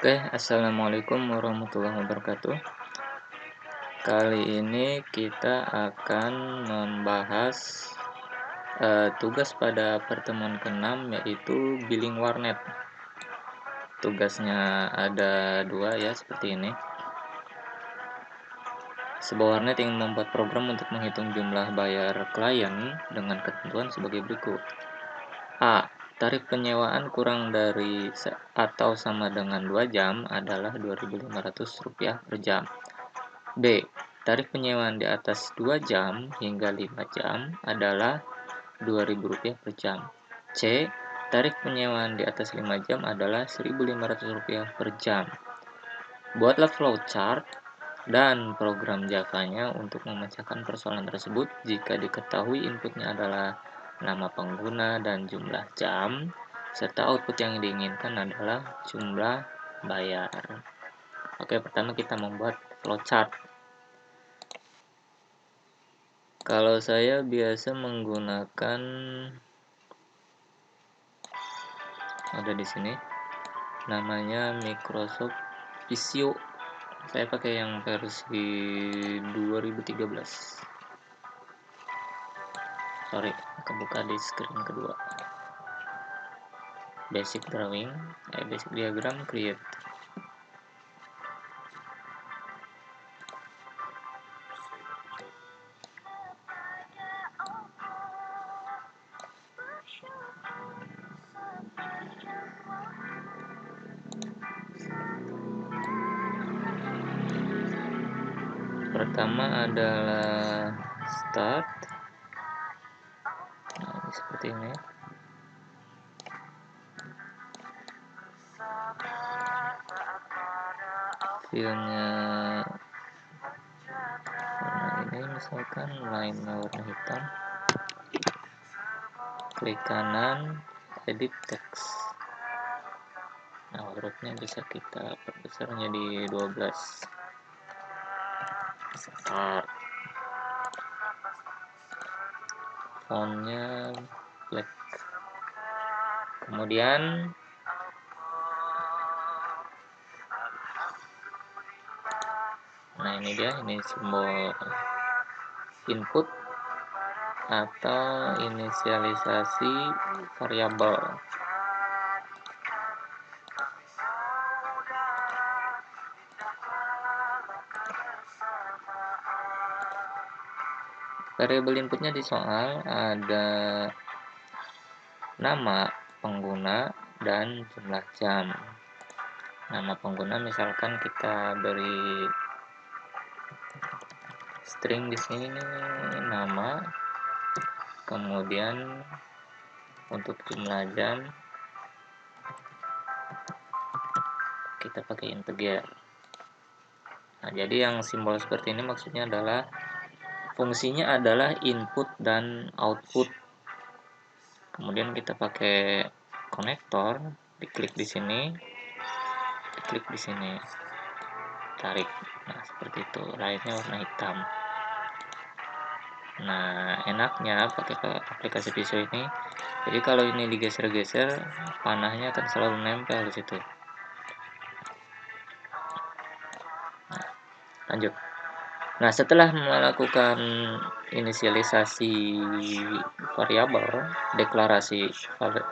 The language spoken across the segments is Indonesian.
Oke, assalamualaikum warahmatullahi wabarakatuh. Kali ini kita akan membahas tugas pada pertemuan ke-6 yaitu billing warnet. Tugasnya ada dua ya, seperti ini. Sebuah warnet ingin membuat program untuk menghitung jumlah bayar klien dengan ketentuan sebagai berikut. A. Tarif penyewaan kurang dari atau sama dengan 2 jam adalah Rp2.500 per jam. B. Tarif penyewaan di atas 2 jam hingga 5 jam adalah Rp2.000 per jam. C. Tarif penyewaan di atas 5 jam adalah Rp1.500 per jam. Buatlah flowchart dan program Java-nya untuk memecahkan persoalan tersebut jika diketahui inputnya adalah nama pengguna dan jumlah jam, serta output yang diinginkan adalah jumlah bayar. Oke, pertama kita membuat flowchart. Kalau saya biasa menggunakan ada di sini namanya Microsoft Visio. Saya pakai yang versi 2013. Sorry, kebuka di screen kedua. Basic drawing, basic diagram, create. Pertama adalah start. Nah, ini seperti ini. Filenya warna ini, misalkan line-nya warna hitam. Klik kanan, edit text. Nah, hurufnya bisa kita perbesar menjadi 12. Start. Fontnya black. Kemudian nah ini dia, ini simbol input atau inisialisasi variabel. Variabel inputnya di soal ada nama pengguna dan jumlah jam. Nama pengguna misalkan kita beri string di sini nama, kemudian untuk jumlah jam kita pakai integer. Nah, jadi yang simbol seperti ini maksudnya adalah fungsinya adalah input dan output. Kemudian kita pakai konektor, diklik di sini, diklik di sini, tarik. Nah, seperti itu. Lainnya warna hitam. Nah, enaknya pakai aplikasi Visio ini, jadi kalau ini digeser-geser, panahnya akan selalu nempel di situ. Nah, lanjut. Nah, setelah melakukan inisialisasi variabel, deklarasi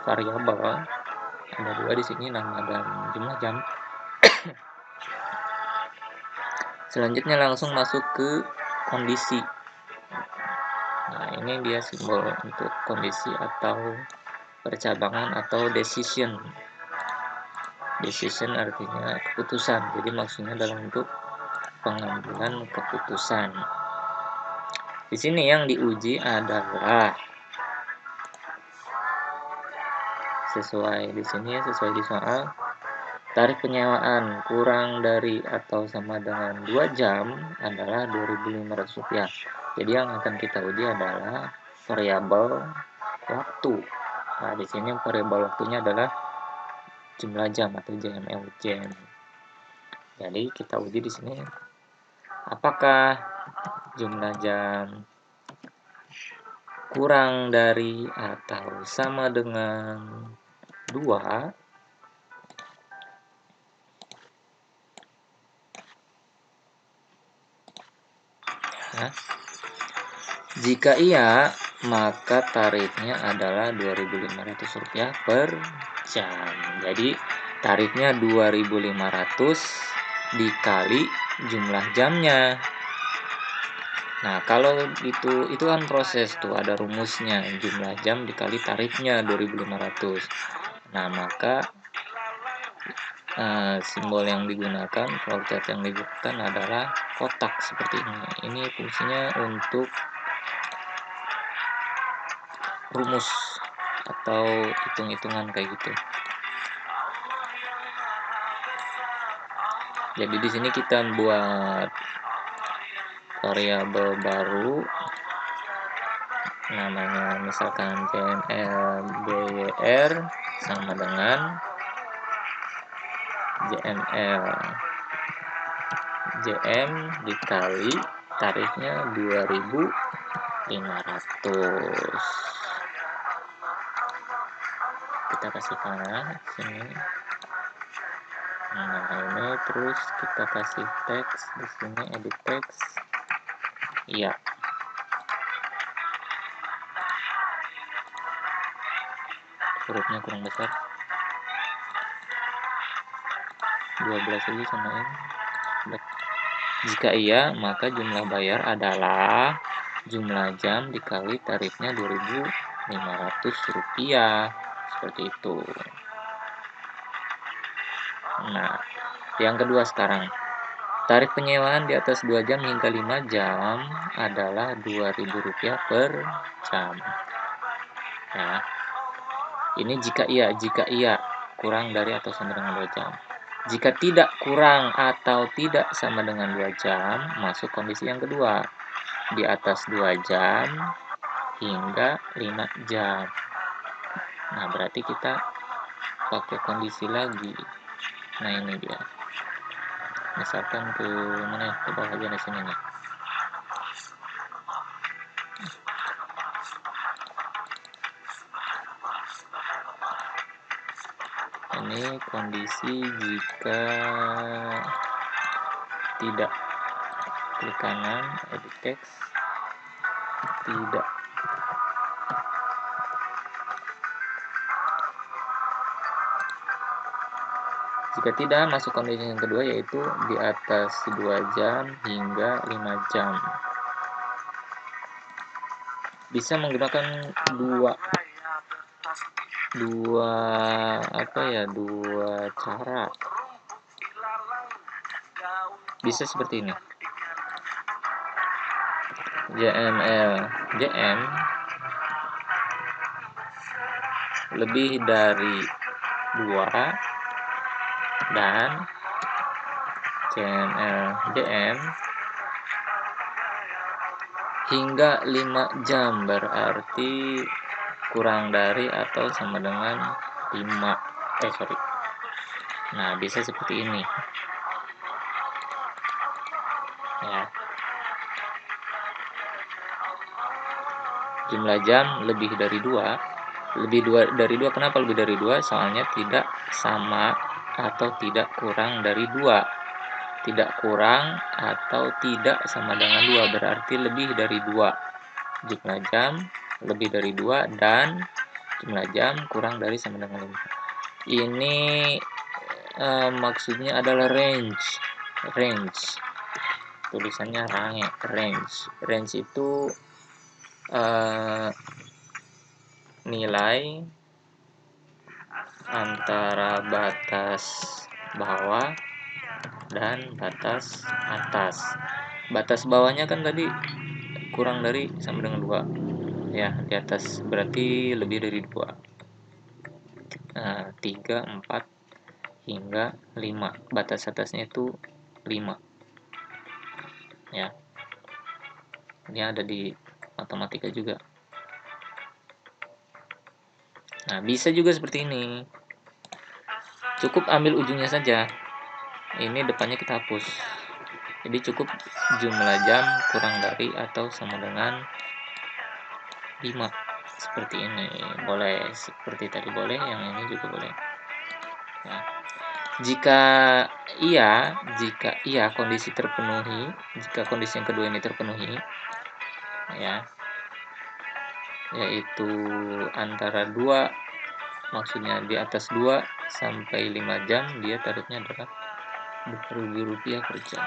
variabel, ada dua di sini, nama dan jumlah jam. Selanjutnya langsung masuk ke kondisi. Nah, ini dia simbol untuk kondisi atau percabangan atau decision. Decision artinya keputusan, jadi maksudnya dalam bentuk pengambilan keputusan. Di sini yang diuji adalah sesuai di sini ya, sesuai di soal, tarif penyewaan kurang dari atau sama dengan 2 jam adalah Rp2.500. Jadi yang akan kita uji adalah variabel waktu. Nah, di sini variabel waktunya adalah jumlah jam atau JML jam. Jadi kita uji di sini apakah jumlah jam kurang dari atau sama dengan 2 Nah, jika iya, maka tarifnya adalah Rp2.500 per jam. Jadi tarifnya 2.500 dikali jumlah jamnya. Nah, kalau itu kan proses tuh, ada rumusnya, jumlah jam dikali tarifnya 2.500. Nah, maka simbol yang digunakan, flowchart yang digunakan adalah kotak seperti ini. Ini fungsinya untuk rumus atau hitung-hitungan kayak gitu. Jadi di sini kita buat variabel baru, namanya misalkan JML BYR sama dengan JML JM dikali tarifnya 2.500. Kita kasih panah sini. Nah, ini terus kita kasih teks di sini, edit teks. Iya. Hurufnya kurang besar. 12 aja samain. Jika iya, maka jumlah bayar adalah jumlah jam dikali tarifnya Rp2.500. Seperti itu. Nah, yang kedua sekarang. Tarif penyewaan di atas 2 jam hingga 5 jam adalah Rp2.000 per jam. Ya. Ini jika iya kurang dari atau sama dengan 2 jam. Jika tidak kurang atau tidak sama dengan 2 jam, masuk kondisi yang kedua. Di atas 2 jam hingga 5 jam. Nah, berarti kita pakai kondisi lagi. Nah, ini dia. Misalkan ke mana ya? Ke bagian di sini nih. Ini kondisi jika tidak, klik kanan, edit text, tidak. Jika tidak, masuk kondisi yang kedua, yaitu di atas 2 jam hingga 5 jam. Bisa menggunakan dua cara. Bisa seperti ini. JM lebih dari 2 dan JM hingga 5 jam, berarti kurang dari atau sama dengan 5. Nah, bisa seperti ini. Ya. Jumlah jam lebih dari 2. Kenapa lebih dari 2? Soalnya tidak sama atau tidak kurang dari 2. Tidak kurang atau tidak sama dengan 2, berarti lebih dari 2. Jumlah jam lebih dari 2 dan jumlah jam kurang dari sama dengan 5. Ini maksudnya adalah range. Tulisannya range itu nilai antara batas bawah dan batas atas. Batas bawahnya kan tadi kurang dari sama dengan 2. Ya, di atas berarti lebih dari 2. 3, 4 hingga 5. Batas atasnya itu 5. Ya. Ini ada di matematika juga. Nah, bisa juga seperti ini. Cukup ambil ujungnya saja. Ini depannya kita hapus. Jadi cukup jumlah jam kurang dari atau sama dengan 5. Seperti ini. Boleh seperti tadi boleh, yang ini juga boleh. Ya. Jika iya kondisi terpenuhi, jika kondisi yang kedua ini terpenuhi, ya, yaitu antara 2, maksudnya di atas 2 sampai 5 jam, dia tarifnya adalah Rp20.000 per jam.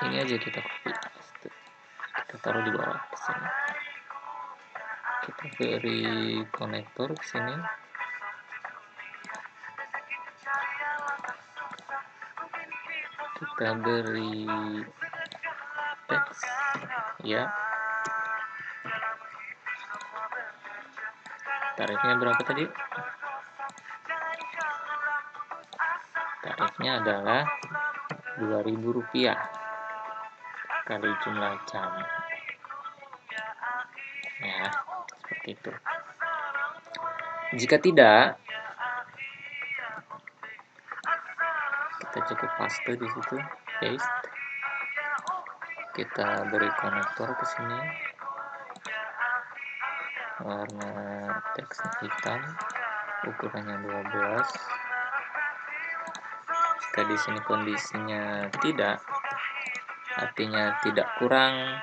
Ini aja kita copy, kita taruh di bawah di sini. Kita beri konektor ke sini. Kita beri teks, ya. Tarifnya berapa tadi? Tarifnya adalah Rp2.000 kali jumlah jam. Ya, seperti itu. Jika tidak, kita cukup paste di situ, paste. Kita beri konektor ke sini. Warna teksnya hitam, ukurannya 12. Jika di sini kondisinya tidak, artinya tidak kurang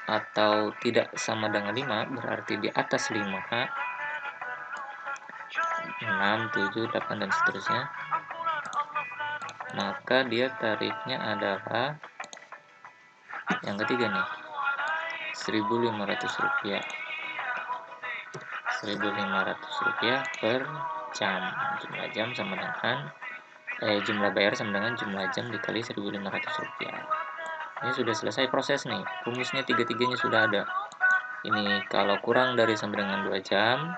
atau tidak sama dengan 5, berarti di atas 5, 6, 7, 8, dan seterusnya, maka dia tarifnya adalah yang ketiga nih, Rp1.500. Rp1.500 per jam. Jumlah jam sama dengan jumlah bayar sama dengan jumlah jam dikali Rp1.500. Ini sudah selesai proses nih. Rumusnya tiga-tiganya sudah ada. Ini kalau kurang dari sama dengan 2 jam,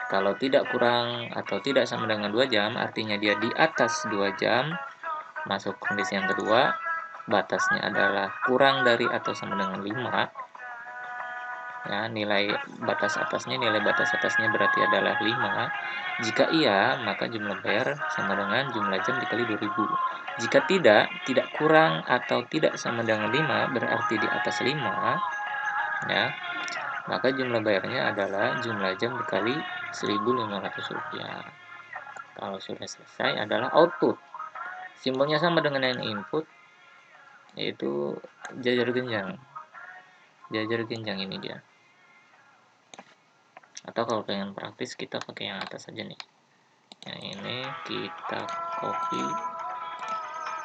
kalau tidak kurang atau tidak sama dengan 2 jam, artinya dia di atas 2 jam, masuk kondisi yang kedua, batasnya adalah kurang dari atau sama dengan 5. Ya, nilai batas atasnya berarti adalah 5. Jika iya, maka jumlah bayar sama dengan jumlah jam dikali 2000. Jika tidak kurang atau tidak sama dengan 5, berarti di atas 5, ya, maka jumlah bayarnya adalah jumlah jam dikali Rp1.500. Kalau sudah selesai adalah output. Simbolnya sama dengan yang input, yaitu jajar genjang. Jajar genjang ini dia. Atau kalau pengen praktis, kita pakai yang atas saja nih. Yang ini kita copy,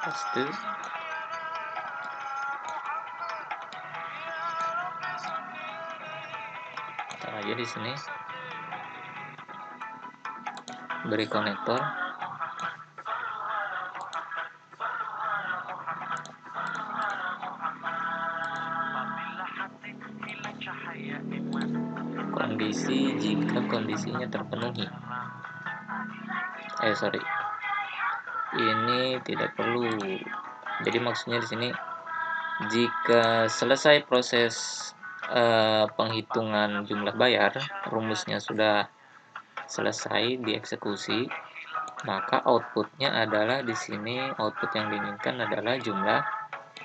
paste. Taruh aja di sini. Beri konektor. Kondisi jika kondisinya terpenuhi. Ini tidak perlu. Jadi maksudnya di sini, jika selesai proses penghitungan jumlah bayar, rumusnya sudah selesai dieksekusi, maka outputnya adalah di sini, output yang diinginkan adalah jumlah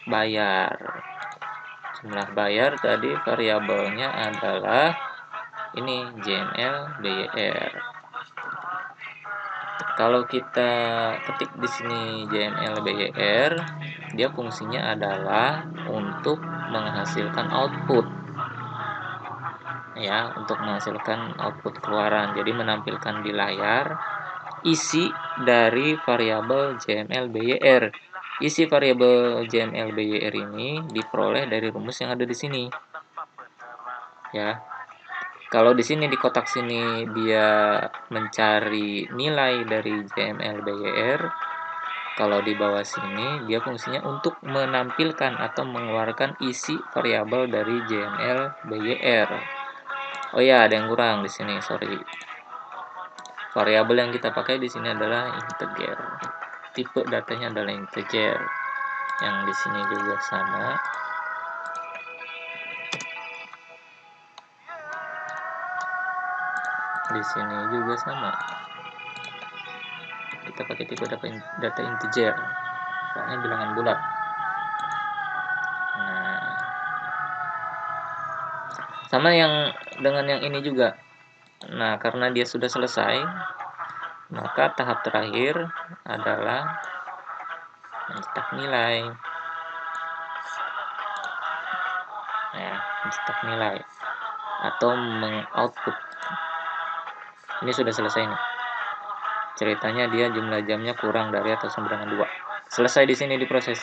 bayar. Jumlah bayar tadi variabelnya adalah ini JML BYR. Kalau kita ketik di sini JML BYR, dia fungsinya adalah untuk menghasilkan output. Ya, untuk menghasilkan output keluaran. Jadi menampilkan di layar isi dari variabel JML BYR. Isi variabel JML BYR ini diperoleh dari rumus yang ada di sini. Ya. Kalau di sini di kotak sini dia mencari nilai dari JML BYR, kalau di bawah sini dia fungsinya untuk menampilkan atau mengeluarkan isi variabel dari JML BYR. Oh ya, ada yang kurang di sini, sorry. Variabel yang kita pakai di sini adalah integer. Tipe datanya adalah integer. Yang di sini juga sama. Di sini juga sama. Kita pakai tipe data integer. Soalnya bilangan bulat. Nah, sama yang dengan yang ini juga. Nah, karena dia sudah selesai, Maka tahap terakhir adalah mencetak nilai. Ya, mencetak nilai atau mengoutput. Ini sudah selesai nih. Ceritanya dia jumlah jamnya kurang dari atau sama dengan 2. Selesai di sini diproses.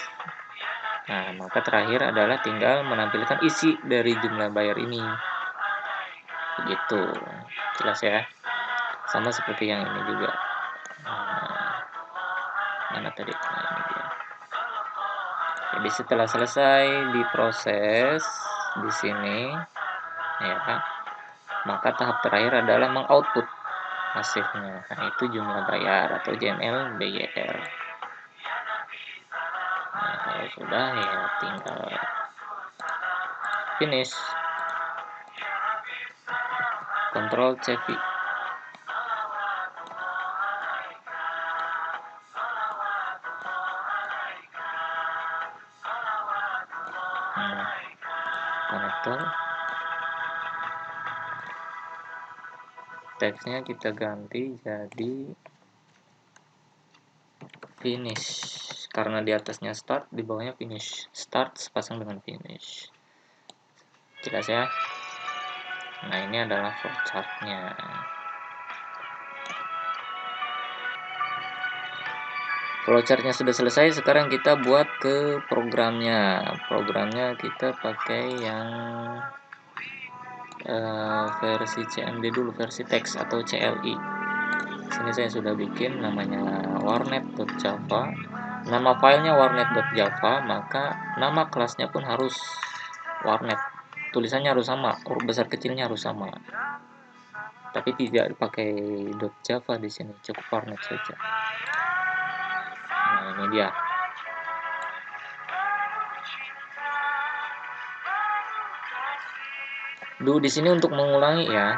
Nah, maka terakhir adalah tinggal menampilkan isi dari jumlah bayar ini. Begitu. Jelas ya? Sama seperti yang ini juga. Nah, mana tadi? Nah, ini dia. Jadi setelah selesai diproses di sini, ya, maka tahap terakhir adalah mengoutput hasilnya. Nah, itu jumlah bayar atau JML BYR. Nah, kalau sudah ya tinggal finish. Ctrl CV. Nah, konektor. Teksnya kita ganti jadi finish. Karena di atasnya start, di bawahnya finish. Start sepasang dengan finish. Jelas ya? Nah, ini adalah flowchartnya. Flowchartnya sudah selesai, sekarang kita buat ke programnya. Programnya kita pakai yang versi CMD dulu, versi teks atau CLI. Sini saya sudah bikin namanya warnet.java. Nama filenya warnet.java, maka nama kelasnya pun harus warnet. Tulisannya harus sama, huruf besar kecilnya harus sama. Tapi tidak pakai .java di sini, cukup warnet saja. Nah, ini dia. Di sini untuk mengulangi ya.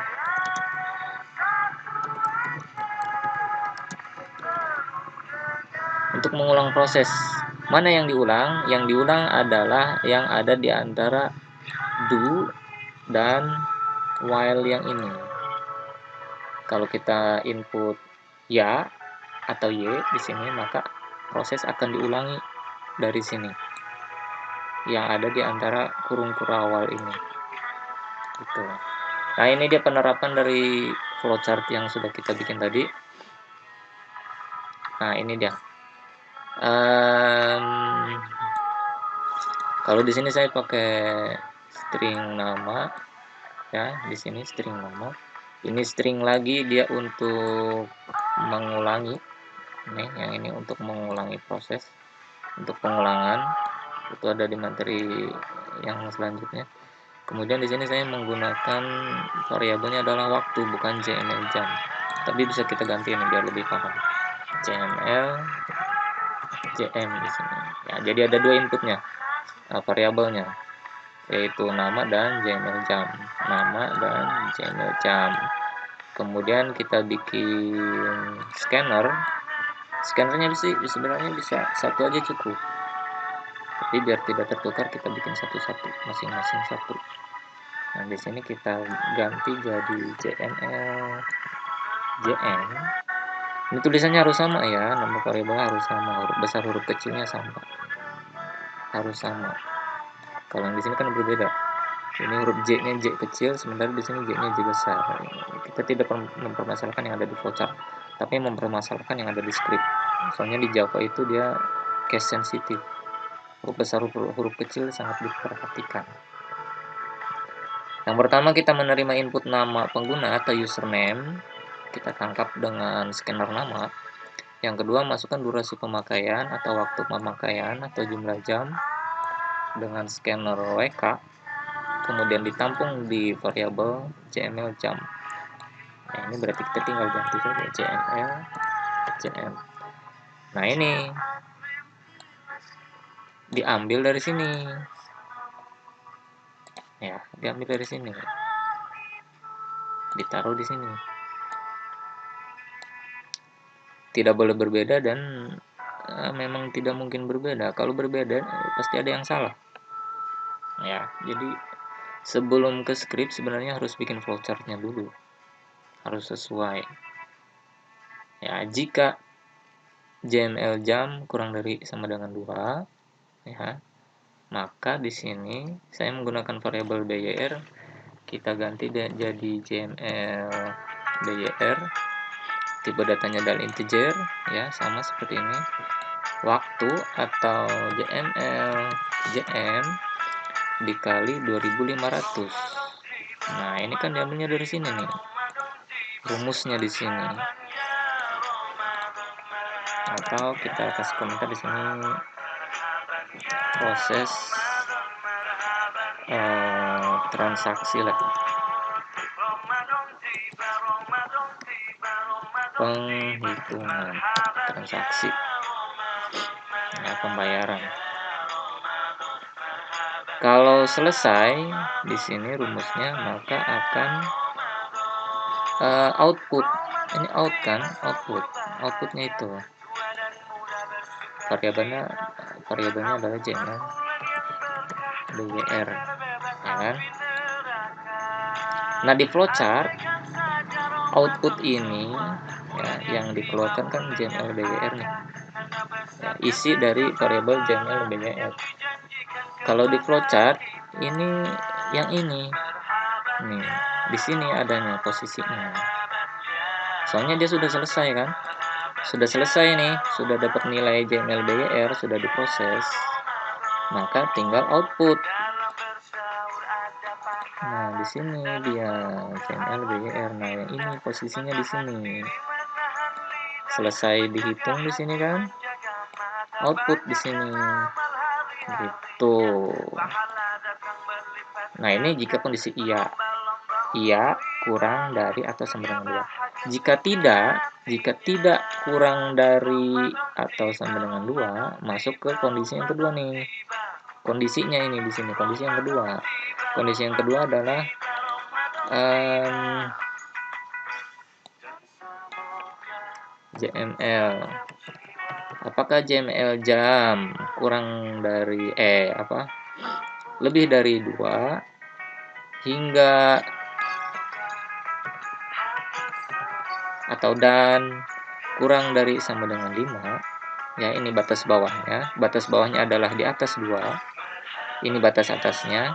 Untuk mengulang proses, mana yang diulang? Yang diulang adalah yang ada di antara do dan while yang ini. Kalau kita input ya atau y di sini, maka proses akan diulangi dari sini. Yang ada di antara kurung-kurung awal ini. Gitu. Nah, ini dia penerapan dari flowchart yang sudah kita bikin tadi. Nah, ini dia. Kalau di sini saya pakai string nama, ya, di sini string nama. Ini string lagi dia untuk mengulangi. Nih, yang ini untuk mengulangi proses. Untuk pengulangan itu ada di materi yang selanjutnya. Kemudian di sini saya menggunakan variabelnya adalah waktu, bukan JML jam. Tapi bisa kita ganti ini biar lebih paham. JML JM di sini. Ya, jadi ada dua inputnya, variabelnya, yaitu nama dan JML jam. Nama dan JML jam. Kemudian kita bikin scanner. Scannernya sebenarnya bisa satu aja cukup. Tapi biar tidak tertukar kita bikin satu-satu, masing-masing satu. Nah, di sini kita ganti jadi JML JM. Ini tulisannya harus sama ya, nama variabel harus sama, huruf besar huruf kecilnya sama. Harus sama. Kalau yang di sini kan berbeda. Ini huruf J-nya J kecil, sementara di sini J-nya J besar. Kita tidak mempermasalahkan yang ada di flowchart, tapi mempermasalahkan yang ada di script. Soalnya di Java itu dia case sensitif. Huruf besar huruf kecil sangat diperhatikan. Yang pertama kita menerima input nama pengguna atau username, kita tangkap dengan scanner nama. Yang kedua masukkan durasi pemakaian atau waktu pemakaian atau jumlah jam dengan scanner WK, kemudian ditampung di variabel JML jam. Nah, ini berarti kita tinggal ganti saja JML JM. Nah, ini diambil dari sini. Ya, diambil dari sini. Ditaruh di sini. Tidak boleh berbeda dan memang tidak mungkin berbeda. Kalau berbeda pasti ada yang salah. Ya, jadi sebelum ke script sebenarnya harus bikin flowchartnya dulu. Harus sesuai. Ya, jika JML jam kurang dari sama dengan 2, ya, maka di sini saya menggunakan variabel BYR, kita ganti jadi JML BYR, tipe datanya adalah integer, ya, sama seperti ini. Waktu atau JML JM dikali 2500. Nah, ini kan diambilnya dari sini nih. Rumusnya di sini. Atau kita kasih komentar di sini proses transaksi lah. Penghitungan transaksi. Ya, pembayaran. Kalau selesai di sini rumusnya, maka akan output. Ini out kan, outputnya itu variabelnya adalah JML BYR, ya kan? Nah, di flowchart output ini, ya, yang dikeluarkan kan JML BYR nih, ya, isi dari variabel JML BYR. Kalau di flowchart ini yang ini nih, di sini adanya posisinya, soalnya dia sudah selesai kan, sudah selesai nih, sudah dapat nilai JML BYR, sudah diproses, maka tinggal output. Nah, di sini dia JML BYR. Nah, yang ini posisinya di sini. Selesai dihitung di sini kan, output di sini. Gitu. Nah, ini jika kondisi iya kurang dari atau sama dengan 2. Jika tidak kurang dari atau sama dengan 2, masuk ke kondisi yang kedua nih. Kondisinya ini di sini, kondisi yang kedua. Kondisi yang kedua adalah JML. Apakah JML jam kurang dari lebih dari 2 hingga atau dan kurang dari sama dengan 5, ya, ini batas bawahnya. Batas bawahnya adalah di atas 2. Ini batas atasnya,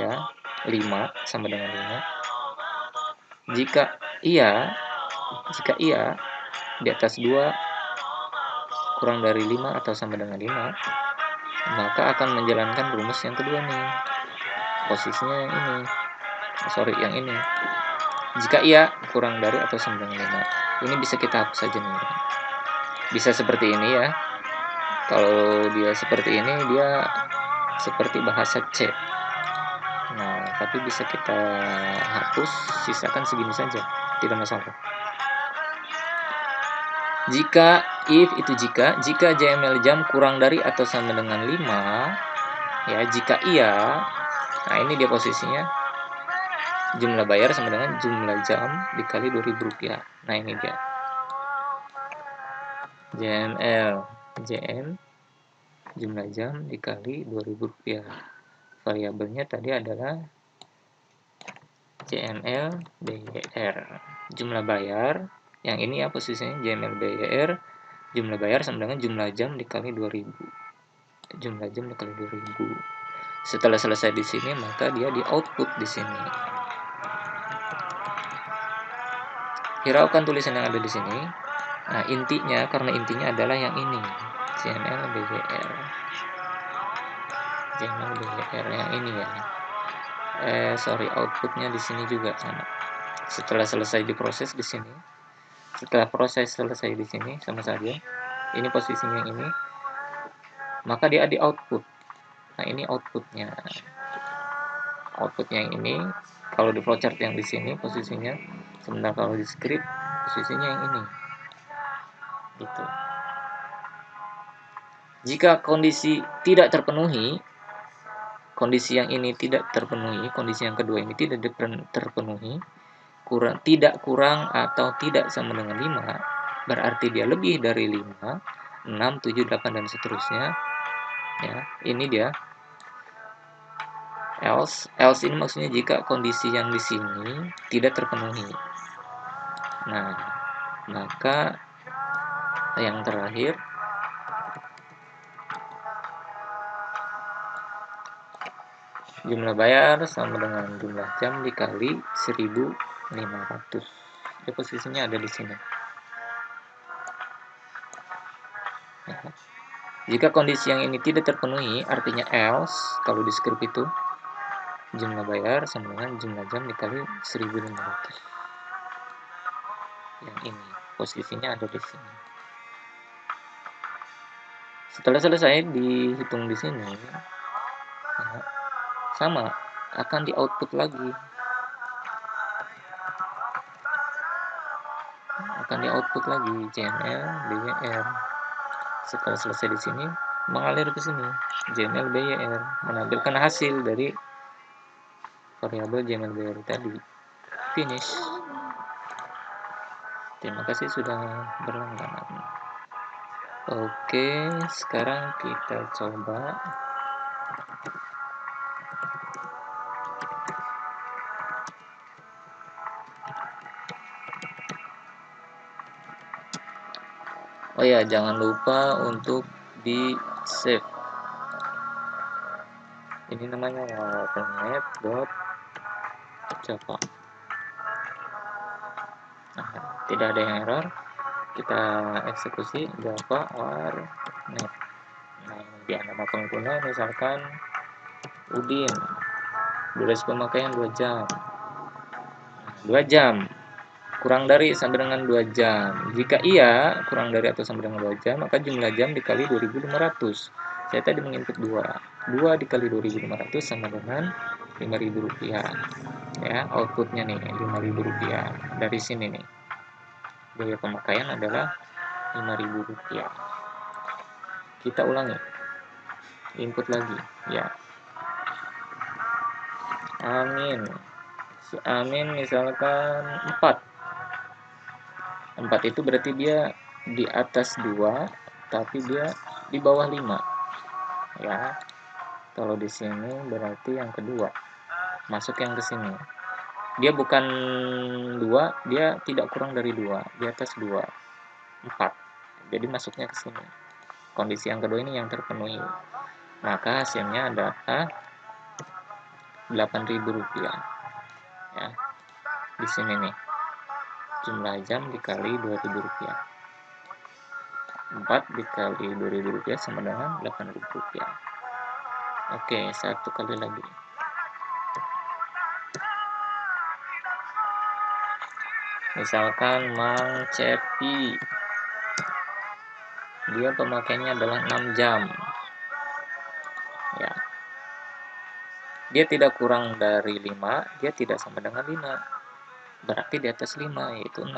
ya, 5 sama dengan 5. Jika iya di atas 2 kurang dari 5 atau sama dengan 5, maka akan menjalankan rumus yang kedua nih. Posisinya yang ini. Yang ini. Jika iya kurang dari atau sama dengan 5. Ini bisa kita hapus saja nih. Bisa seperti ini ya. Kalau dia seperti ini, dia seperti bahasa C. Nah, tapi bisa kita hapus, sisakan segini saja, tidak masalah. Jika JML jam kurang dari atau sama dengan 5, ya, jika iya, nah ini dia posisinya, jumlah bayar sama dengan jumlah jam dikali Rp2.000. Nah, ini dia JML jumlah jam dikali Rp2.000. Variabelnya tadi adalah JML BYR, jumlah bayar. Yang ini ya posisinya JML BYR, jumlah bayar sama dengan jumlah jam dikali 2000. Jumlah jam dikali 2000. Setelah selesai di sini, maka dia di output di sini. Hiraukan tulisan yang ada di sini. Nah, karena intinya adalah yang ini, JML BYR. JML BYR yang ini ya. Outputnya di sini juga sama. Setelah selesai diproses di sini, setelah proses selesai di sini sama saja. Ini posisinya yang ini, maka dia di output. Nah, ini outputnya. Outputnya yang ini. Kalau di flowchart yang di sini posisinya, sementara kalau di script posisinya yang ini. Gitu. Jika kondisi tidak terpenuhi, kondisi yang ini tidak terpenuhi, kondisi yang kedua ini tidak terpenuhi, tidak kurang atau tidak sama dengan 5, berarti dia lebih dari 5, 6, 7, 8 dan seterusnya. Ya, ini dia else ini maksudnya jika kondisi yang di sini tidak terpenuhi. Nah, maka Yang terakhir, jumlah bayar sama dengan jumlah jam dikali 1500. Jadi posisinya ada di sini. Jika kondisi yang ini tidak terpenuhi, artinya else, kalau di script itu, jumlah bayar sama dengan jumlah jam dikali 1500. Yang ini, posisinya ada di sini. Setelah selesai dihitung di sini, ya, sama, akan di output lagi. Akan di output lagi, JML, BYR. Setelah selesai di sini, mengalir ke sini, JML, BYR, menampilkan hasil dari variabel JML, BYR tadi. Finish. Terima kasih sudah berlangganan. Oke, sekarang kita coba oh ya, jangan lupa untuk di save. Ini namanya warnet.java. Nah, tidak ada yang error. Kita eksekusi Java warnet. Nah, di nama pengguna misalkan Udin. Durasi pemakaian 2 jam. 2 jam. Kurang dari sampai dengan 2 jam. Jika iya, kurang dari atau sampai dengan 2 jam, maka jumlah jam dikali 2500. Saya tadi menginput 2. 2 dikali 2500 sama dengan Rp5.000. Ya, outputnya nih Rp5.000. Dari sini nih. Biaya pemakaian adalah Rp5.000. Kita ulangi. Input lagi, ya. Amin. Si Amin misalkan 4. 4 itu berarti dia di atas 2, tapi dia di bawah 5. Ya. Kalau di sini berarti yang kedua. Masuk yang ke sini. Dia bukan 2, dia tidak kurang dari 2, di atas 2. 4. Jadi masuknya ke sini. Kondisi yang kedua ini yang terpenuhi. Maka hasilnya adalah Rp8.000. Ya. Di sini nih. Jumlah jam dikali Rp2.000. 4 dikali Rp2.000 sama dengan Rp8.000. Oke, satu kali lagi. Misalkan Mang Cepi, dia pemakaiannya adalah 6 jam. Ya. Dia tidak kurang dari 5, dia tidak sama dengan 5. Berarti di atas 5, yaitu 6.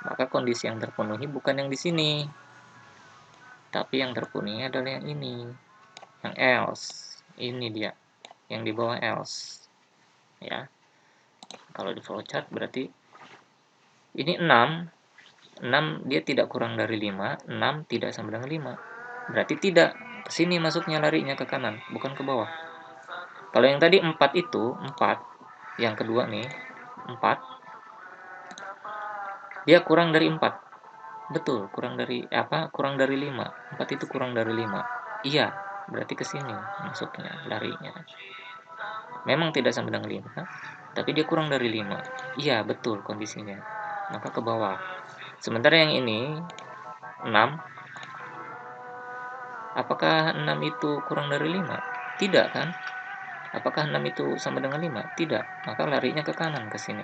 Maka kondisi yang terpenuhi bukan yang di sini, tapi yang terpenuhi adalah yang ini, yang else. Ini dia, yang di bawah else. Ya. Kalau di flowchart berarti ini 6. 6 dia tidak kurang dari 5, 6 tidak sama dengan 5. Berarti tidak ke sini masuknya, larinya ke kanan, bukan ke bawah. Kalau yang tadi 4 itu, 4, yang kedua nih, 4, dia kurang dari 4. Betul, kurang dari apa? Kurang dari 5. 4 itu kurang dari 5. Iya, berarti ke sini masuknya, larinya. Memang tidak sama dengan 5, tapi dia kurang dari 5. Iya, betul kondisinya. Maka ke bawah. Sementara yang ini 6, apakah 6 itu kurang dari 5? Tidak kan? Apakah 6 itu sama dengan 5? Tidak. Maka larinya ke kanan ke sini.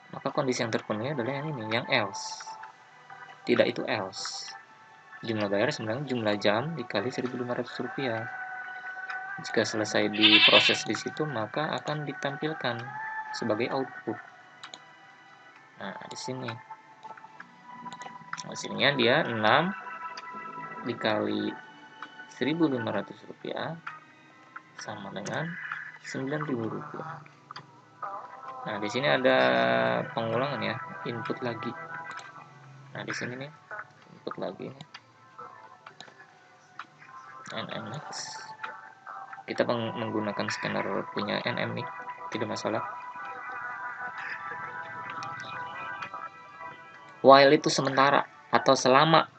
Maka kondisi yang terpenuhi adalah yang ini, yang else. Tidak itu else. Jumlah bayar sebenarnya jumlah jam dikali Rp1.500. Jika selesai diproses di situ, maka akan ditampilkan sebagai output. Nah, di sini hasilnya dia 6 dikali Rp1.500 sama dengan Rp9.000. Nah, di sini ada pengulangan ya, input lagi. Nah, di sini nih, input lagi nih. NMX. Kita menggunakan scanner punya NM nih, tidak masalah. While itu sementara, atau selama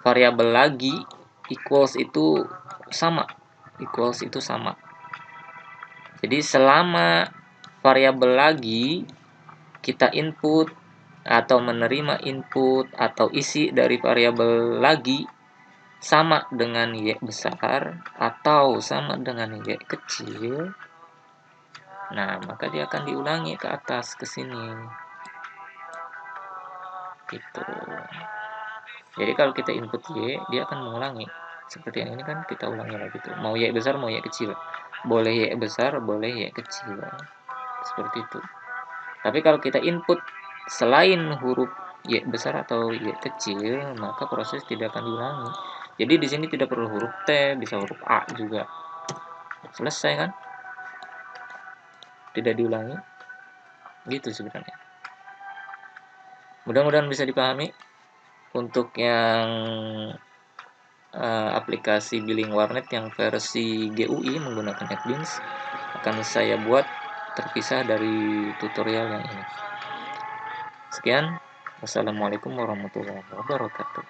variabel lagi equals itu sama. Jadi selama variabel lagi kita input atau menerima input atau isi dari variabel lagi sama dengan Y besar atau sama dengan Y kecil, nah maka dia akan diulangi ke atas ke sini gitu. Jadi kalau kita input Y, dia akan mengulangi seperti yang ini kan, kita ulangi lagi tuh, mau Y besar mau Y kecil, boleh Y besar boleh Y kecil, seperti itu. Tapi kalau kita input selain huruf Y besar atau Y kecil, maka proses tidak akan diulangi. Jadi di sini tidak perlu huruf T, bisa huruf A juga. Selesai kan? Tidak diulangi. Gitu sebenarnya. Mudah-mudahan bisa dipahami. Untuk yang aplikasi billing warnet yang versi GUI menggunakan NetBeans akan saya buat terpisah dari tutorial yang ini. Sekian, wassalamualaikum warahmatullahi wabarakatuh.